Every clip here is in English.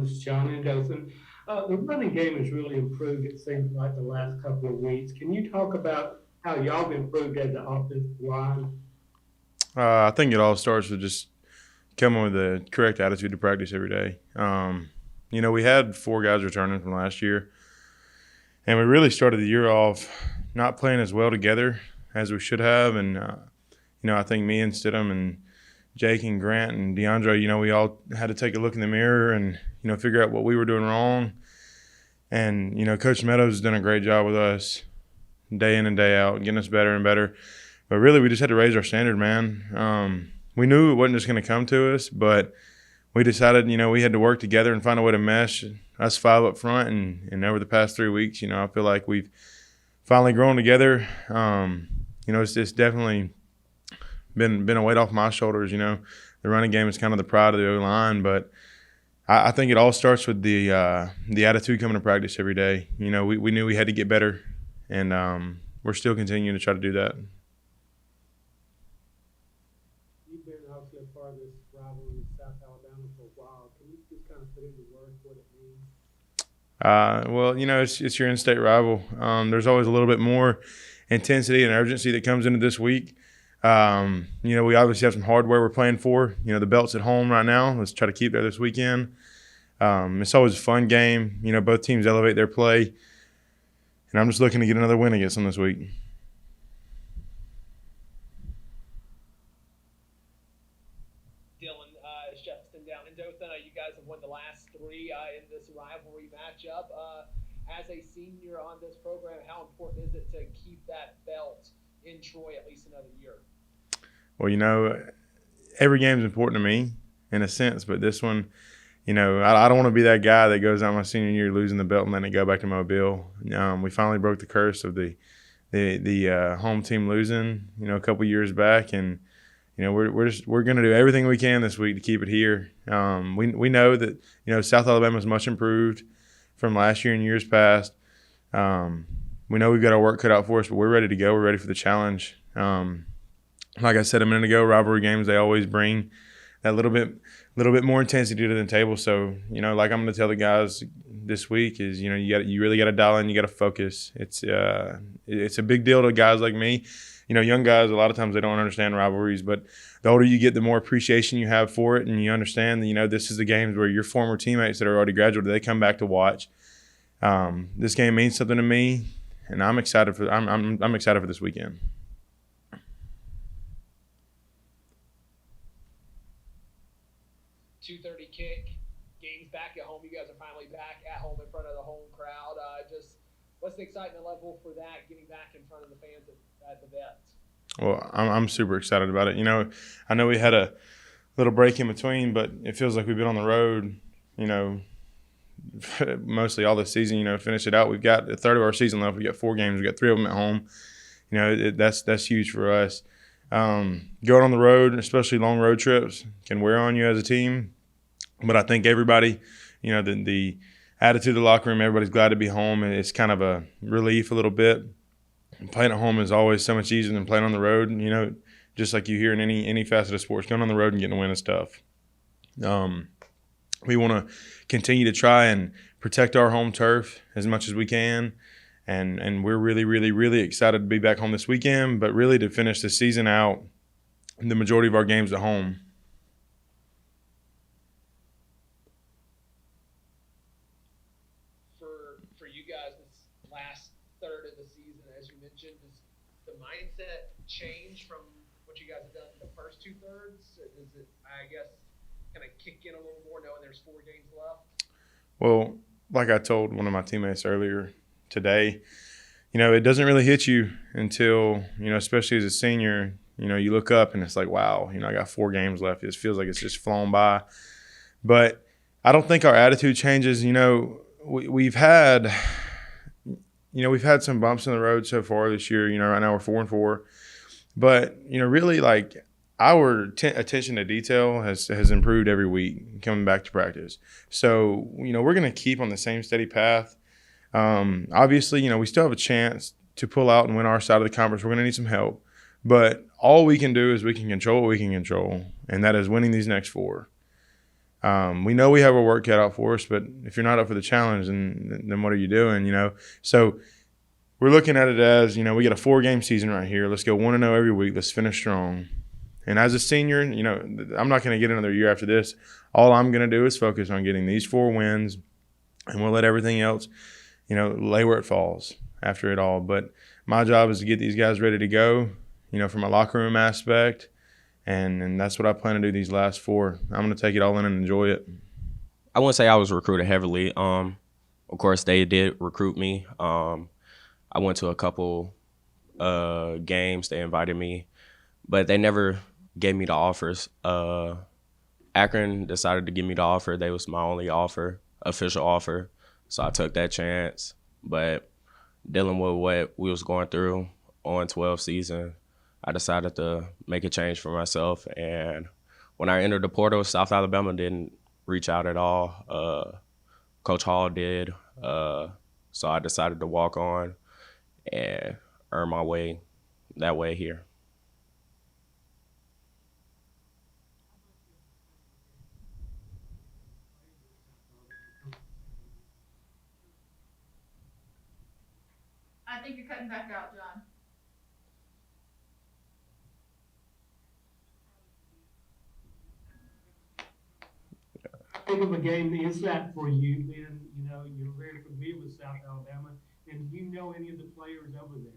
Coach John and Dothan. The running game has really improved, it seems like, the last couple of weeks. Can you talk about how y'all have improved as the offensive line? I think it all starts with just coming with the correct attitude to practice every day. We had 4 guys returning from last year, and we really started the year off not playing as well together as we should have. And I think me and Stidham and Jake and Grant and DeAndre, we all had to take a look in the mirror and figure out what we were doing wrong. And Coach Meadows has done a great job with us day in and day out, getting us better and better. But really, we just had to raise our standard, man. We knew it wasn't just going to come to us, but we decided, we had to work together and find a way to mesh us 5 up front. And over the past 3 weeks, I feel like we've finally grown together. It's definitely been a weight off my shoulders. The running game is kind of the pride of the O-line, but I think it all starts with the attitude coming to practice every day. We knew we had to get better, and we're still continuing to try to do that. You've been obviously a part of this rivalry with South Alabama for a while. Can you just kind of put into words what it means? It's your in-state rival. There's always a little bit more intensity and urgency that comes into this week. We obviously have some hardware we're playing for. The belt's at home right now. Let's try to keep there this weekend. It's always a fun game. Both teams elevate their play. And I'm just looking to get another win against them this week. Dylan, it's Justin down in Dothan. You guys have won the last 3 in this rivalry matchup. As a senior on this program, how important is it to keep that belt in Troy at least another year? Well, every game's important to me in a sense, but this one, I don't want to be that guy that goes out my senior year losing the belt and letting it go back to Mobile. We finally broke the curse of the home team losing, a couple years back, and we're going to do everything we can this week to keep it here. We know that South Alabama is much improved from last year and years past. We know we've got our work cut out for us, but we're ready to go. We're ready for the challenge. Like I said a minute ago, rivalry games, they always bring that little bit more intensity to the table. So, like I'm going to tell the guys this week is, you really got to dial in. You got to focus. It's a big deal to guys like me. Young guys, a lot of times they don't understand rivalries, but the older you get, the more appreciation you have for it, and you understand that, this is the games where your former teammates that are already graduated, they come back to watch. This game means something to me, and I'm excited for this weekend. 2:30 kick, game's back at home. You guys are finally back at home in front of the home crowd. Just what's the excitement level for that, getting back in front of the fans at the Vets? Well, I'm super excited about it. I know we had a little break in between, but it feels like we've been on the road, mostly all this season. Finish it out. We've got a third of our season left. We got 4 games. We got 3 of them at home. That's huge for us. Going on the road, especially long road trips, can wear on you as a team. But I think everybody, the attitude of the locker room, everybody's glad to be home. And it's kind of a relief a little bit. Playing at home is always so much easier than playing on the road. Just like you hear in any facet of sports, going on the road and getting a win is tough. We want to continue to try and protect our home turf as much as we can. And we're really, really, really excited to be back home this weekend, but really to finish the season out, the majority of our games at home. For you guys, this last third of the season, as you mentioned, does the mindset change from what you guys have done in the first 2 thirds? Does it, I guess, kind of kick in a little more knowing there's 4 games left? Well, like I told one of my teammates earlier today, it doesn't really hit you until, especially as a senior, you look up and it's like, wow, I got 4 games left. It feels like it's just flown by. But I don't think our attitude changes. We've had some bumps in the road so far this year. Right now we're 4-4. But, really, like, our attention to detail has improved every week coming back to practice. So, we're going to keep on the same steady path. Obviously, we still have a chance to pull out and win our side of the conference. We're going to need some help. But all we can do is we can control what we can control, and that is winning these next 4. We know we have our work cut out for us, but if you're not up for the challenge, then what are you doing? So we're looking at it as, we got a 4-game season right here. Let's go 1-0 every week. Let's finish strong. And as a senior, I'm not going to get another year after this. All I'm going to do is focus on getting these 4 wins, and we'll let everything else, lay where it falls after it all. But my job is to get these guys ready to go, from a locker room aspect, and that's what I plan to do these last 4. I'm going to take it all in and enjoy it. I wouldn't say I was recruited heavily. Of course, they did recruit me. I went to a couple games. They invited me, but they never gave me the offers. Akron decided to give me the offer. They was my only offer, official offer. So I took that chance. But dealing with what we was going through on 12 season, I decided to make a change for myself. And when I entered the portal, South Alabama didn't reach out at all. Coach Hall did. So I decided to walk on and earn my way that way here. I think you're cutting back out, John. How big of a game is that for you? Then, you're very familiar with South Alabama, and do you know any of the players over there?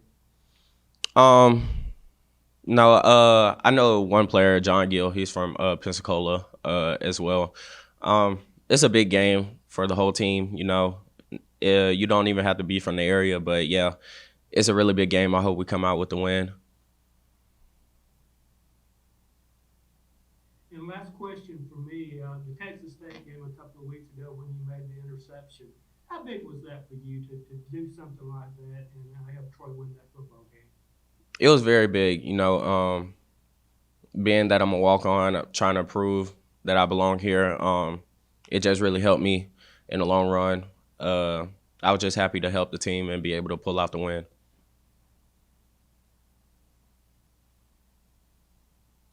No, I know one player, John Gill. He's from Pensacola as well. It's a big game for the whole team. You don't even have to be from the area, but yeah, it's a really big game. I hope we come out with the win. And last question for me, the Texas State game a couple of weeks ago when you made the interception, how big was that for you to do something like that and help Troy win that football game? It was very big, being that I'm a walk-on, trying to prove that I belong here. It just really helped me in the long run. I was just happy to help the team and be able to pull out the win.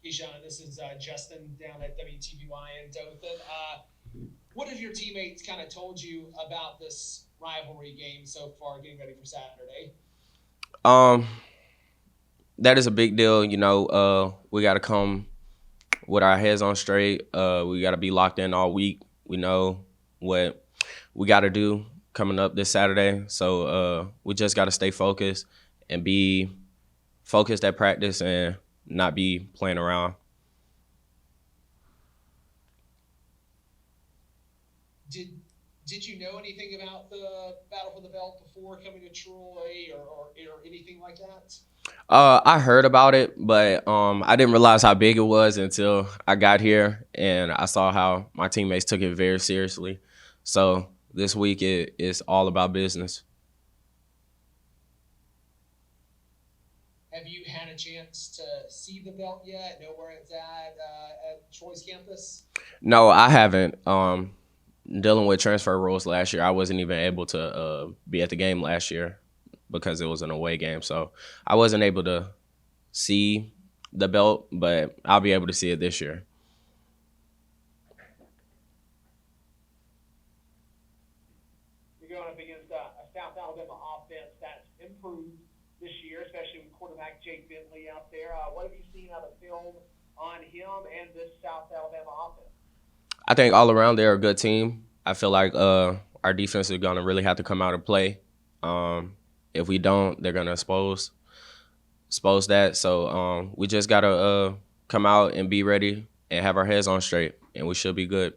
Keyshawn, this is Justin down at WTVY in Dothan. What have your teammates kind of told you about this rivalry game so far, getting ready for Saturday? That is a big deal. We got to come with our heads on straight. We got to be locked in all week. We know what we got to do coming up this Saturday. So we just got to stay focused and be focused at practice and not be playing around. Did you know anything about the Battle for the Belt before coming to Troy or anything like that? I heard about it, but I didn't realize how big it was until I got here and I saw how my teammates took it very seriously. So this week it's all about business. Have you had a chance to see the belt yet? Know where it's at Troy's campus? No, I haven't. Dealing with transfer rules last year, I wasn't even able to be at the game last year because it was an away game. So I wasn't able to see the belt, but I'll be able to see it this year. You're going up against a South Alabama offense that's improved this year, especially with quarterback Jake Bentley out there. What have you seen out of film on him and this South Alabama offense? I think all around they're a good team. I feel like our defense is going to really have to come out and play. If we don't, they're going to expose that. So we just got to come out and be ready and have our heads on straight, and we should be good.